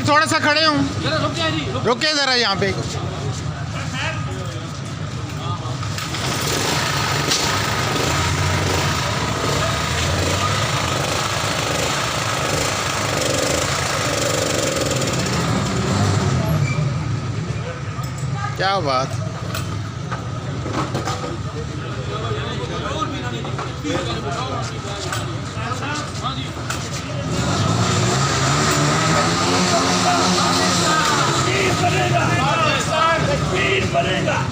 Minute थोड़ा सा खड़े हूँ, रुके ज़रा यहाँ पे। क्या बात।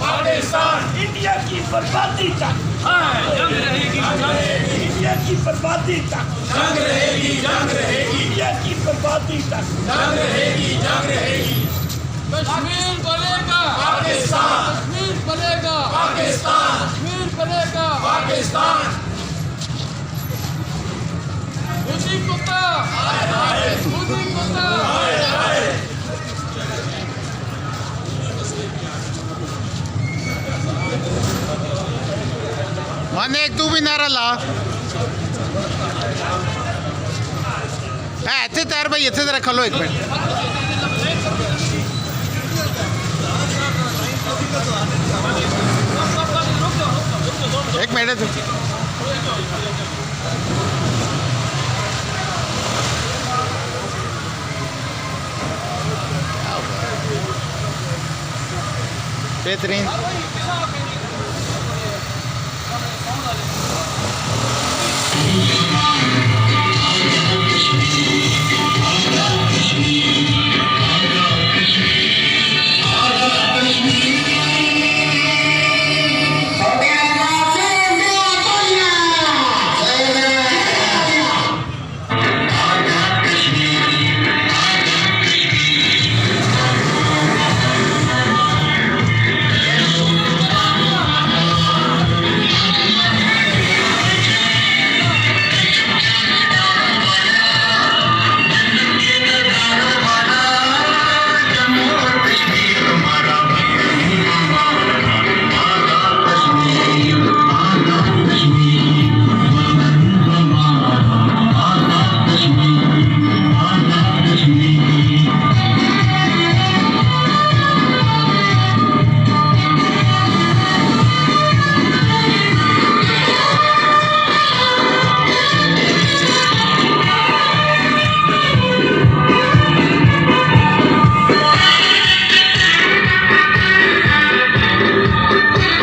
पाकिस्तान इंडिया की बर्बादी तक जंग रहेगी, इंडिया की बर्बादी तक जंग रहेगी, इंडिया की बर्बादी तक जंग रहेगी। कश्मीर बनेगा पाकिस्तान, कश्मीर बनेगा पाकिस्तान, कश्मीर बनेगा पाकिस्तान। खुदी कुत्ता, खुदी कुत्ता। माने एक तू भी नारा ला। इतने तैयार भाई, इतने जरा खलो एक मिनट। एक मिनट तू। बेहतरीन।